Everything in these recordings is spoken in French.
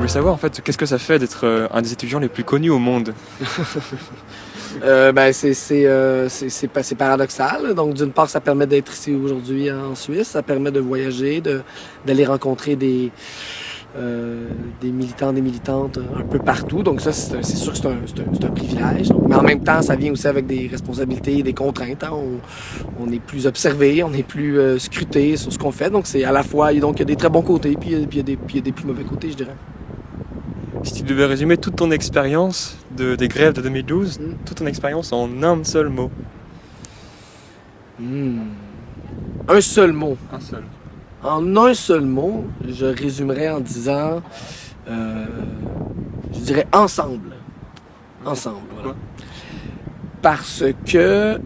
voulais savoir en fait, qu'est-ce que ça fait d'être un des étudiants les plus connus au monde? C'est paradoxal. Donc, d'une part, ça permet d'être ici aujourd'hui en Suisse. Ça permet de voyager, d'aller rencontrer des militants, des militantes un peu partout. Donc ça, c'est sûr que c'est un privilège. Donc, mais en même temps, ça vient aussi avec des responsabilités et des contraintes. Hein. On est plus observé, on est plus scruté sur ce qu'on fait. Donc c'est à la fois, donc il y a des très bons côtés, puis il y a des plus mauvais côtés, je dirais. Si tu devais résumer toute ton expérience des grèves de 2012, toute ton expérience en un seul mot. Un seul mot. Un seul. En un seul mot, je résumerais en disant, je dirais ensemble. Ensemble, voilà. Parce que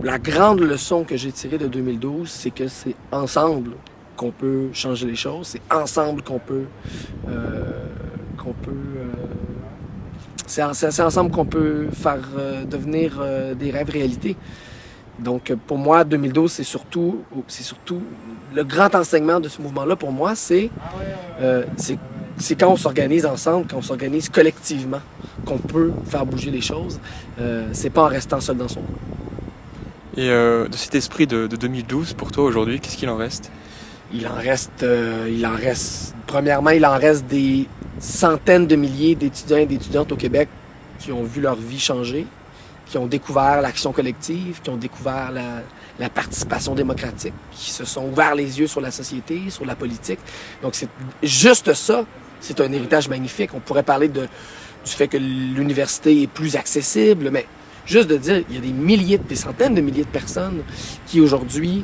la grande leçon que j'ai tirée de 2012, c'est que c'est ensemble qu'on peut changer les choses, c'est ensemble qu'on peut... c'est ensemble qu'on peut faire devenir des rêves réalité. Donc, pour moi, 2012, c'est surtout le grand enseignement de ce mouvement-là. Pour moi, c'est quand on s'organise ensemble, quand on s'organise collectivement, qu'on peut faire bouger les choses. C'est pas en restant seul dans son coin. Et de cet esprit de 2012, pour toi aujourd'hui, qu'est-ce qu'il en reste? Premièrement, il en reste des centaines de milliers d'étudiants et d'étudiantes au Québec qui ont vu leur vie changer, qui ont découvert l'action collective, qui ont découvert la participation démocratique, qui se sont ouverts les yeux sur la société, sur la politique. Donc, c'est juste ça, c'est un héritage magnifique. On pourrait parler du fait que l'université est plus accessible, mais juste de dire, il y a des centaines de milliers de personnes qui, aujourd'hui,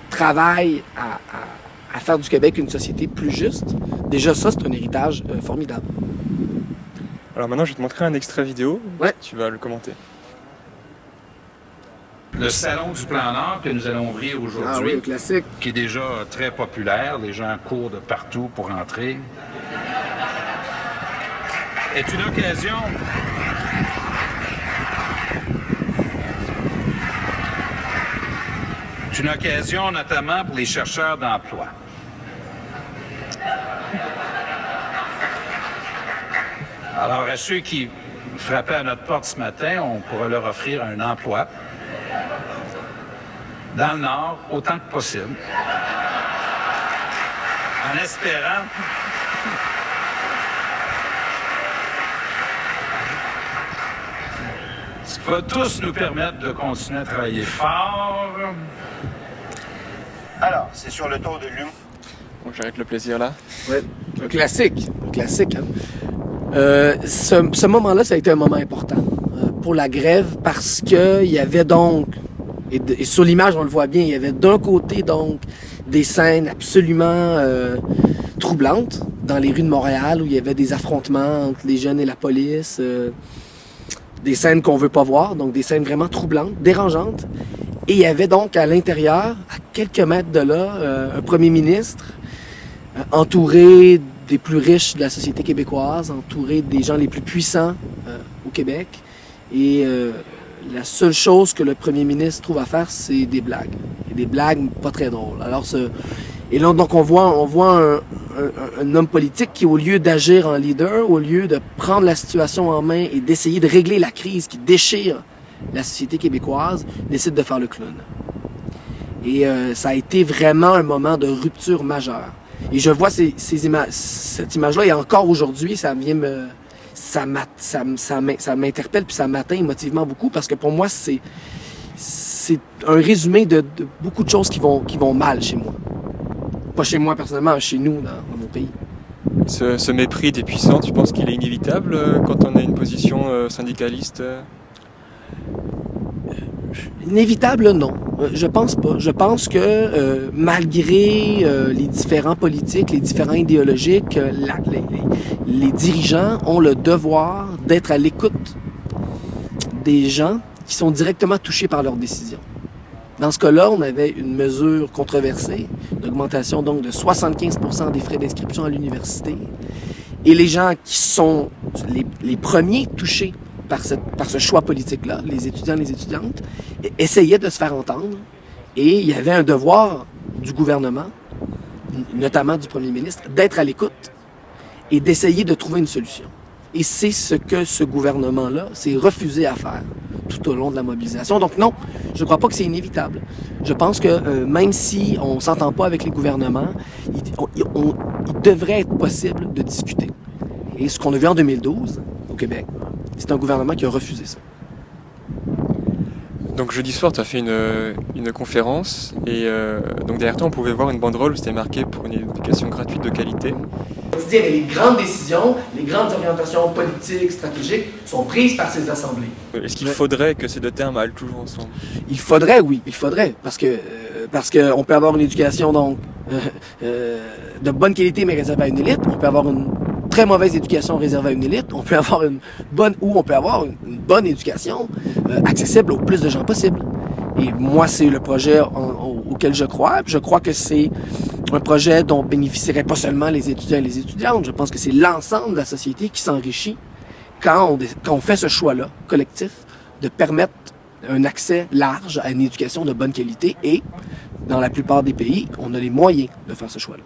travaillent à faire du Québec une société plus juste. Déjà, ça, c'est un héritage formidable. Alors maintenant, je vais te montrer un extrait vidéo. Ouais. Tu vas le commenter. Le salon du plan Nord que nous allons ouvrir aujourd'hui, Ah oui, classique. qui est déjà très populaire, les gens courent de partout pour entrer, est une occasion notamment pour les chercheurs d'emploi. Alors, à ceux qui frappaient à notre porte ce matin, on pourra leur offrir un emploi dans le Nord autant que possible, en espérant ce qui va tous nous permettre de continuer à travailler fort. Alors, c'est sur le taux de l'humour. Bon, j'arrête le plaisir là. Ouais. Un classique. Hein. Ce moment-là, ça a été un moment important pour la grève parce que il y avait donc, et sur l'image on le voit bien, il y avait d'un côté donc des scènes absolument troublantes dans les rues de Montréal où il y avait des affrontements entre les jeunes et la police, des scènes qu'on veut pas voir, donc des scènes vraiment troublantes, dérangeantes. Et il y avait donc à l'intérieur, à quelques mètres de là, un premier ministre entouré des plus riches de la société québécoise, entouré des gens les plus puissants au Québec. Et la seule chose que le premier ministre trouve à faire, c'est des blagues. Et des blagues pas très drôles. Alors, et là, donc, on voit un homme politique qui, au lieu d'agir en leader, au lieu de prendre la situation en main et d'essayer de régler la crise qui déchire la société québécoise, décide de faire le clown. Et ça a été vraiment un moment de rupture majeure. Et je vois cette image-là, et encore aujourd'hui, ça m'interpelle puis ça m'atteint émotivement beaucoup parce que pour moi, c'est un résumé de beaucoup de choses qui vont mal chez moi. Pas chez moi personnellement, chez nous, dans mon pays. Ce mépris des puissants, tu penses qu'il est inévitable quand on a une position syndicaliste Inévitable, non. Je pense pas. Je pense que malgré les différents politiques, les différents idéologiques, les dirigeants ont le devoir d'être à l'écoute des gens qui sont directement touchés par leurs décisions. Dans ce cas-là, on avait une mesure controversée, d'augmentation donc de 75% des frais d'inscription à l'université. Et les gens qui sont les premiers touchés par ce choix politique-là, les étudiants et les étudiantes, essayaient de se faire entendre. Et il y avait un devoir du gouvernement, notamment du premier ministre, d'être à l'écoute et d'essayer de trouver une solution. Et c'est ce que ce gouvernement-là s'est refusé à faire tout au long de la mobilisation. Donc non, je ne crois pas que c'est inévitable. Je pense que même si on ne s'entend pas avec les gouvernements, il devrait être possible de discuter. Et ce qu'on a vu en 2012 au Québec, c'est un gouvernement qui a refusé ça. Donc jeudi soir, tu as fait une conférence et donc derrière toi, on pouvait voir une banderole où c'était marqué pour une éducation gratuite de qualité. Les grandes décisions, les grandes orientations politiques, stratégiques sont prises par ces assemblées. Est-ce qu'il faudrait que ces deux termes aillent toujours ensemble? Il faudrait, oui, il faudrait, parce que on peut avoir une éducation donc de bonne qualité mais réservée à une élite, on peut avoir une très mauvaise éducation réservée à une élite, on peut avoir une bonne éducation accessible au plus de gens possible. Et moi, c'est le projet auquel je crois. Je crois que c'est un projet dont bénéficieraient pas seulement les étudiants et les étudiantes. Je pense que c'est l'ensemble de la société qui s'enrichit quand on fait ce choix-là, collectif, de permettre un accès large à une éducation de bonne qualité. Et dans la plupart des pays, on a les moyens de faire ce choix-là.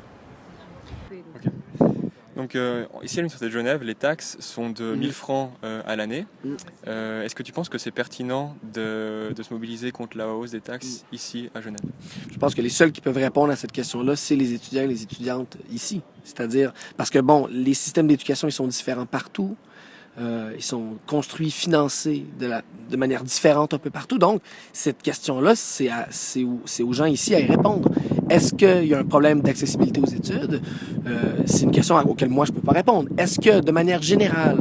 Okay. Donc ici à l'Université de Genève, les taxes sont de 1000 francs à l'année. Est-ce que tu penses que c'est pertinent de se mobiliser contre la hausse des taxes ici à Genève? Je pense que les seuls qui peuvent répondre à cette question-là, c'est les étudiants et les étudiantes ici. C'est-à-dire, parce que bon, les systèmes d'éducation, ils sont différents partout. Ils sont construits, financés de manière différente un peu partout. Donc, cette question-là, c'est aux gens ici à y répondre. Est-ce qu'il y a un problème d'accessibilité aux études? C'est une question auquel moi, je ne peux pas répondre. Est-ce que, de manière générale,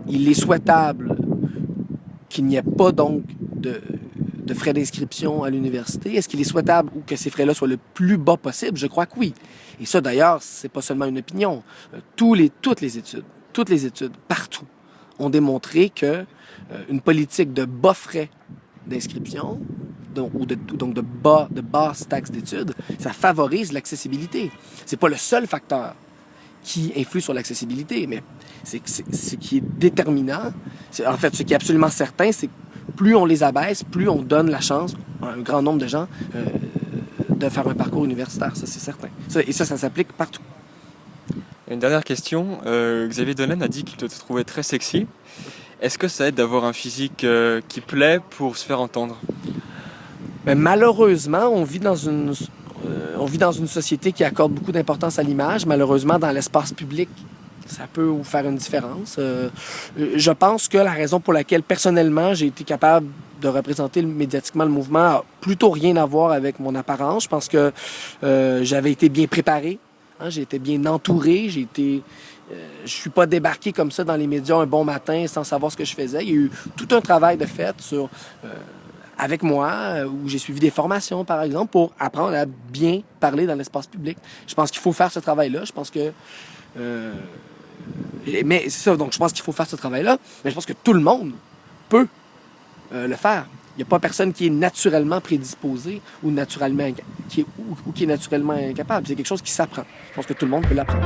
il est souhaitable qu'il n'y ait pas, donc, de frais d'inscription à l'université? Est-ce qu'il est souhaitable ou que ces frais-là soient le plus bas possible? Je crois que oui. Et ça, d'ailleurs, c'est pas seulement une opinion. Toutes les études, partout, ont démontré que une politique de bas frais d'inscription, donc de basses taxes d'études, ça favorise l'accessibilité. C'est pas le seul facteur qui influe sur l'accessibilité, mais ce qui est déterminant, en fait, ce qui est absolument certain, c'est que plus on les abaisse, plus on donne la chance à un grand nombre de gens de faire un parcours universitaire, ça c'est certain. Et ça s'applique partout. Une dernière question. Xavier Dolan a dit qu'il te trouvait très sexy. Est-ce que ça aide d'avoir un physique qui plaît pour se faire entendre? Mais malheureusement, on vit dans une société qui accorde beaucoup d'importance à l'image. Malheureusement, dans l'espace public, ça peut vous faire une différence. Je pense que la raison pour laquelle, personnellement, j'ai été capable de représenter médiatiquement le mouvement a plutôt rien à voir avec mon apparence. Je pense que j'avais été bien préparé, hein, j'ai été bien entouré, je suis pas débarqué comme ça dans les médias un bon matin sans savoir ce que je faisais. Il y a eu tout un travail de fait avec moi, où j'ai suivi des formations, par exemple, pour apprendre à bien parler dans l'espace public. Je pense qu'il faut faire ce travail-là. Je pense que... mais c'est ça, donc je pense qu'il faut faire ce travail-là, mais je pense que tout le monde peut le faire. Il n'y a pas personne qui est naturellement prédisposé ou qui est naturellement incapable. C'est quelque chose qui s'apprend. Je pense que tout le monde peut l'apprendre.